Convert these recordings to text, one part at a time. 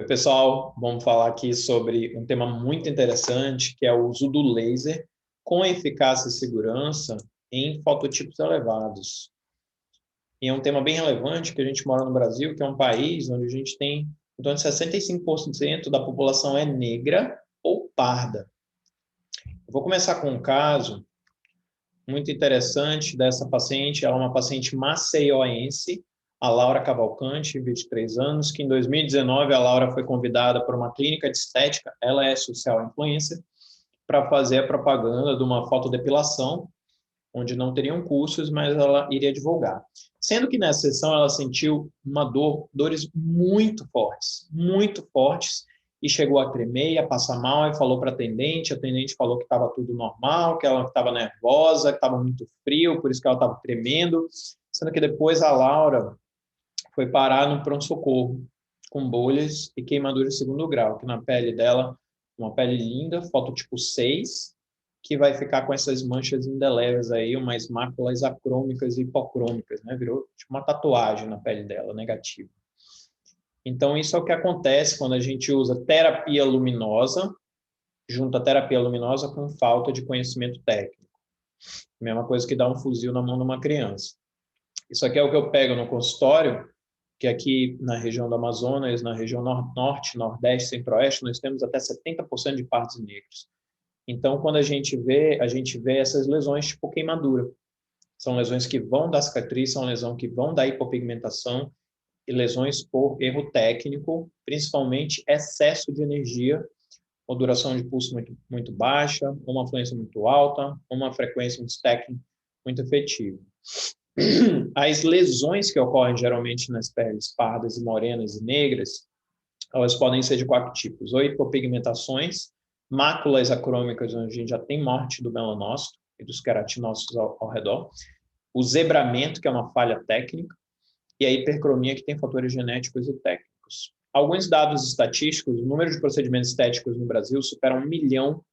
Oi, pessoal, vamos falar aqui sobre um tema muito interessante, que é o uso do laser com eficácia e segurança em fototipos elevados. E é um tema bem relevante, que a gente mora no Brasil, que é um país onde a gente tem em torno de 65% da população é negra ou parda. Eu vou começar com um caso muito interessante dessa paciente. Ela é uma paciente maceioense, a Laura Cavalcante, 23 anos, que em 2019 a Laura foi convidada por uma clínica de estética, ela é social influencer, para fazer a propaganda de uma fotodepilação, onde não teriam custos, mas ela iria divulgar. Sendo que nessa sessão ela sentiu dores muito fortes, e chegou a tremer, a passar mal, e falou para a atendente falou que estava tudo normal, que ela estava nervosa, que estava muito frio, por isso que ela estava tremendo, sendo que depois a Laura foi parar no pronto-socorro, com bolhas e queimaduras de segundo grau, que na pele dela, uma pele linda, fototipo 6, que vai ficar com essas manchas indeléveis aí, umas máculas acrômicas e hipocrômicas, né? Virou tipo uma tatuagem na pele dela, negativa. Então, isso é o que acontece quando a gente usa terapia luminosa, junta terapia luminosa com falta de conhecimento técnico. Mesma coisa que dá um fuzil na mão de uma criança. Isso aqui é o que eu pego no consultório, que aqui na região do Amazonas, na região norte, nordeste, centro-oeste, nós temos até 70% de partos negros. Então, quando a gente vê essas lesões tipo queimadura. São lesões que vão da cicatriz, são lesões que vão da hipopigmentação e lesões por erro técnico, principalmente excesso de energia, ou duração de pulso muito baixa, uma fluência muito alta, uma frequência muito técnica muito efetiva. As lesões que ocorrem geralmente nas peles pardas e morenas e negras, elas podem ser de 4 tipos: ou hipopigmentações, máculas acrômicas, onde a gente já tem morte do melanócito e dos queratinócitos ao redor, o zebramento, que é uma falha técnica, e a hipercromia, que tem fatores genéticos e técnicos. Alguns dados estatísticos: o número de procedimentos estéticos no Brasil supera 1,5 milhão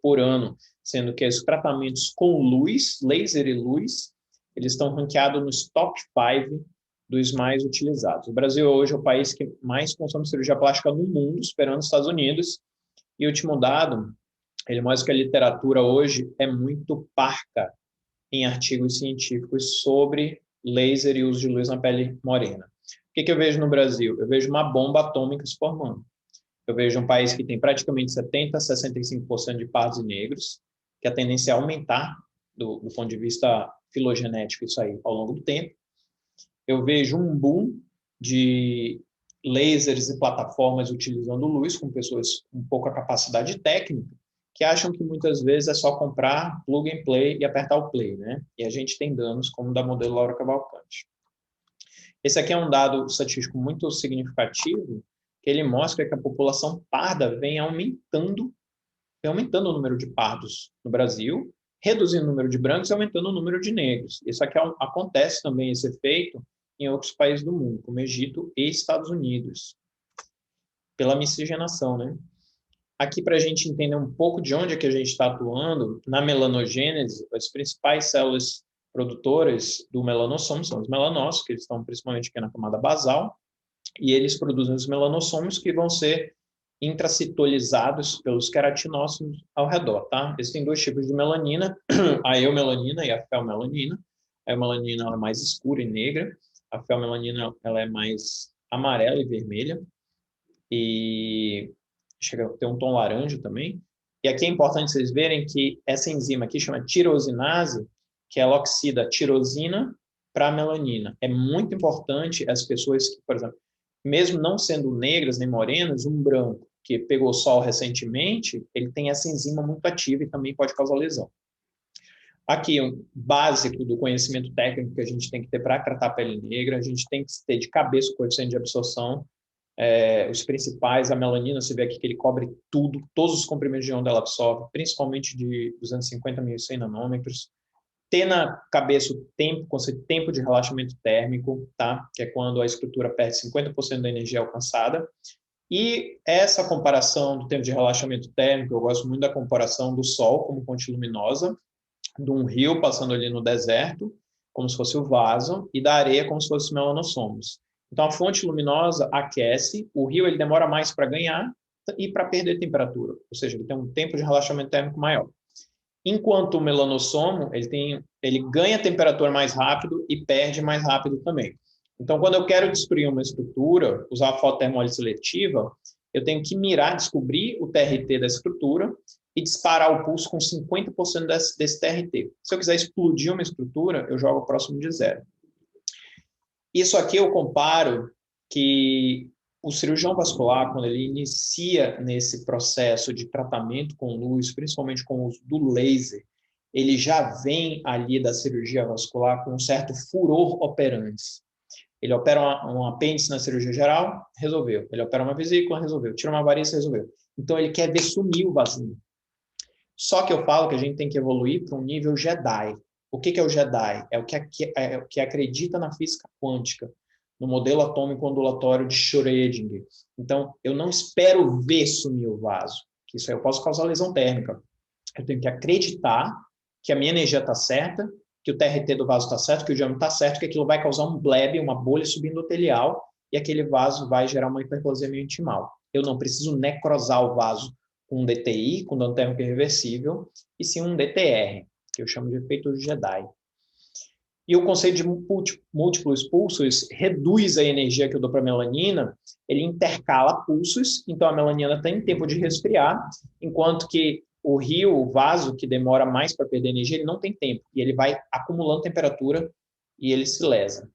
por ano, sendo que os tratamentos com luz, laser e luz, eles estão ranqueados nos top 5 dos mais utilizados. O Brasil hoje é o país que mais consome cirurgia plástica no mundo, superando os Estados Unidos. E o último dado, ele mostra que a literatura hoje é muito parca em artigos científicos sobre laser e uso de luz na pele morena. O que eu vejo no Brasil? Eu vejo uma bomba atômica se formando. Eu vejo um país que tem praticamente 70% a 65% de pardos negros, que a tendência é aumentar do ponto de vista filogenético isso aí ao longo do tempo. Eu vejo um boom de lasers e plataformas utilizando luz, com pessoas com pouca capacidade técnica, que acham que muitas vezes é só comprar, plug and play e apertar o play, né? E a gente tem danos como o da modelo Laura Cavalcante. Esse aqui é um dado estatístico muito significativo, que ele mostra que a população parda vem aumentando o número de pardos no Brasil, reduzindo o número de brancos e aumentando o número de negros. Isso aqui acontece também, esse efeito, em outros países do mundo, como Egito e Estados Unidos, pela miscigenação, né? Aqui, para a gente entender um pouco de onde é que a gente está atuando, na melanogênese, as principais células produtoras do melanossomo são os melanócitos, que eles estão principalmente aqui na camada basal, e eles produzem os melanossomos que vão ser intracitolizados pelos queratinócitos ao redor, tá? Existem 2 tipos de melanina, a eumelanina e a felmelanina. A eumelanina ela é mais escura e negra, a felmelanina ela é mais amarela e vermelha, e chega a ter um tom laranja também. E aqui é importante vocês verem que essa enzima aqui chama tirosinase, que ela oxida a tirosina para a melanina. É muito importante as pessoas que, por exemplo, mesmo não sendo negras nem morenas, um branco que pegou sol recentemente, ele tem essa enzima muito ativa e também pode causar lesão. Aqui, um básico do conhecimento técnico que a gente tem que ter para tratar a pele negra: a gente tem que ter de cabeça o coeficiente de absorção, os principais, a melanina, você vê aqui que ele cobre tudo, todos os comprimidos de onda ela absorve, principalmente de 250 a 1.100 nanômetros. Ter na cabeça o tempo, conceito de tempo de relaxamento térmico, tá? Que é quando a estrutura perde 50% da energia alcançada. E essa comparação do tempo de relaxamento térmico, eu gosto muito da comparação do Sol como fonte luminosa, de um rio passando ali no deserto, como se fosse o vaso, e da areia como se fosse os melanossomos. Então, a fonte luminosa aquece, o rio ele demora mais para ganhar e para perder temperatura, ou seja, ele tem um tempo de relaxamento térmico maior. Enquanto o melanossomo, ele ganha temperatura mais rápido e perde mais rápido também. Então, quando eu quero destruir uma estrutura, usar a fototermólise seletiva, eu tenho que mirar, descobrir o TRT da estrutura e disparar o pulso com 50% desse TRT. Se eu quiser explodir uma estrutura, eu jogo próximo de zero. Isso aqui eu comparo que o cirurgião vascular, quando ele inicia nesse processo de tratamento com luz, principalmente com o uso do laser, ele já vem ali da cirurgia vascular com um certo furor operantes. Ele opera um apêndice na cirurgia geral, resolveu. Ele opera uma vesícula, resolveu. Tira uma variz, resolveu. Então, ele quer ver sumir o vasinho. Só que eu falo que a gente tem que evoluir para um nível Jedi. O que é o Jedi? É o que acredita na física quântica, no modelo atômico ondulatório de Schrödinger. Então, eu não espero ver sumir o vaso, que isso aí eu posso causar lesão térmica. Eu tenho que acreditar que a minha energia está certa, que o TRT do vaso está certo, que o diâmetro está certo, que aquilo vai causar um bleb, uma bolha subendotelial, e aquele vaso vai gerar uma hiperplasia meiointimal. Eu não preciso necrosar o vaso com um DTI, com dano térmico irreversível, e sim um DTR, que eu chamo de efeito Jedi. E o conceito de múltiplos pulsos reduz a energia que eu dou para a melanina, ele intercala pulsos, então a melanina tem tempo de resfriar, enquanto que o rio, o vaso, que demora mais para perder energia, ele não tem tempo, e ele vai acumulando temperatura e ele se lesa.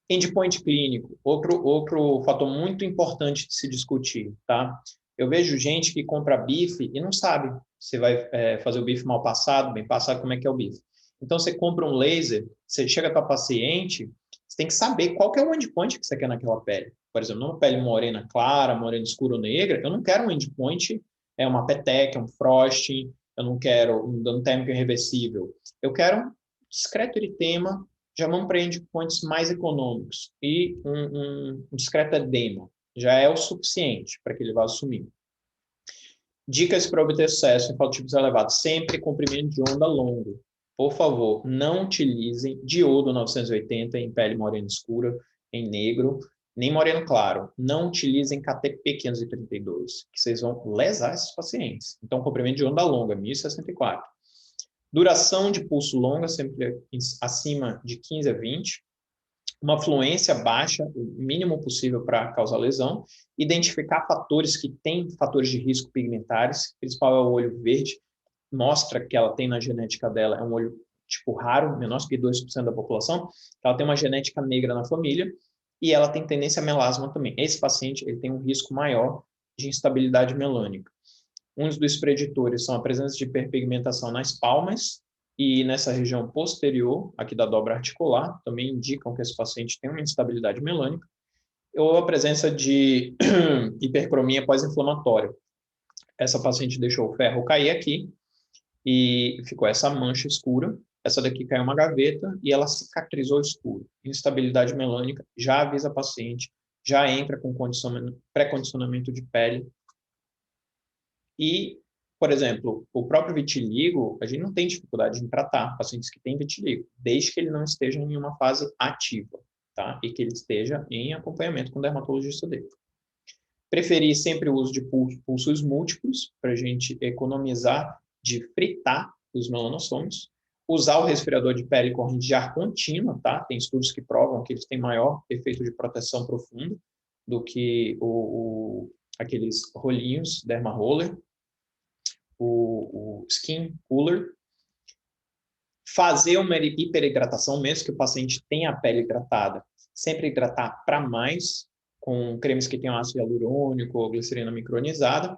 Endpoint clínico, outro fator muito importante de se discutir, tá? Eu vejo gente que compra bife e não sabe se vai fazer o bife mal passado, bem passado, como é que é o bife. Então, você compra um laser, você chega para o paciente, você tem que saber qual que é o endpoint que você quer naquela pele. Por exemplo, numa pele morena clara, morena escura ou negra, eu não quero um endpoint, uma PETEC, um frosting, eu não quero um dano térmico irreversível. Eu quero um discreto eritema, já vamos para endpoints mais econômicos, e um discreto edema já é o suficiente para que ele vá sumir. Dicas para obter sucesso em fototipos elevados. Sempre comprimento de onda longo. Por favor, não utilizem diodo 980 em pele morena escura, em negro, nem moreno claro. Não utilizem KTP 532, que vocês vão lesar esses pacientes. Então, comprimento de onda longa, 1064. Duração de pulso longa, sempre acima de 15 a 20. Uma fluência baixa, o mínimo possível para causar lesão. Identificar fatores que têm fatores de risco pigmentares. O principal é o olho verde. Mostra que ela tem na genética dela, é um olho tipo raro, menor que 2% da população. Ela tem uma genética negra na família e ela tem tendência a melasma também. Esse paciente ele tem um risco maior de instabilidade melânica. Uns dos preditores são a presença de hiperpigmentação nas palmas e nessa região posterior, aqui da dobra articular, também indicam que esse paciente tem uma instabilidade melânica, ou a presença de hipercromia pós-inflamatória. Essa paciente deixou o ferro cair aqui e ficou essa mancha escura. Essa daqui caiu uma gaveta e ela cicatrizou escuro. Instabilidade melânica, já avisa a paciente, já entra com pré-condicionamento de pele. E, por exemplo, o próprio vitiligo, a gente não tem dificuldade em tratar pacientes que têm vitiligo, desde que ele não esteja em uma fase ativa, tá? E que ele esteja em acompanhamento com o dermatologista dele. Preferir sempre o uso de pulsos múltiplos, para a gente economizar de fritar os melanossomos. Usar o resfriador de pele e corrente de ar contínua, tá? Tem estudos que provam que eles têm maior efeito de proteção profunda do que aqueles rolinhos, derma roller. O skin cooler, fazer uma hiperidratação, mesmo que o paciente tenha a pele hidratada, sempre hidratar para mais, com cremes que tenham ácido hialurônico ou glicerina micronizada.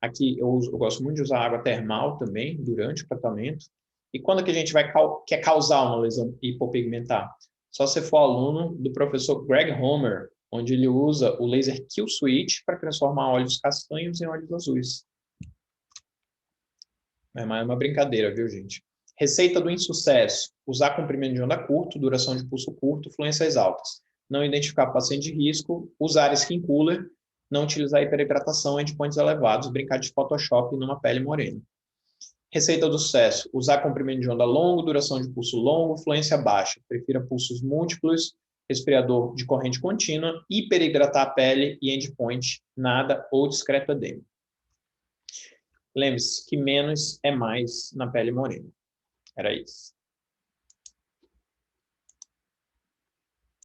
Aqui eu gosto muito de usar água termal também, durante o tratamento. E quando que a gente quer causar uma lesão hipopigmentar? Só se for aluno do professor Greg Homer, onde ele usa o laser Kill Switch para transformar óleos castanhos em óleos azuis. É uma brincadeira, viu, gente? Receita do insucesso. Usar comprimento de onda curto, duração de pulso curto, fluências altas. Não identificar paciente de risco. Usar skin cooler. Não utilizar hiperidratação, endpoints elevados. Brincar de Photoshop numa pele morena. Receita do sucesso. Usar comprimento de onda longo, duração de pulso longo, fluência baixa. Prefira pulsos múltiplos resfriador de corrente contínua, hiperidratar a pele e endpoint, nada ou discreto edema. Lembre-se que menos é mais na pele morena. Era isso.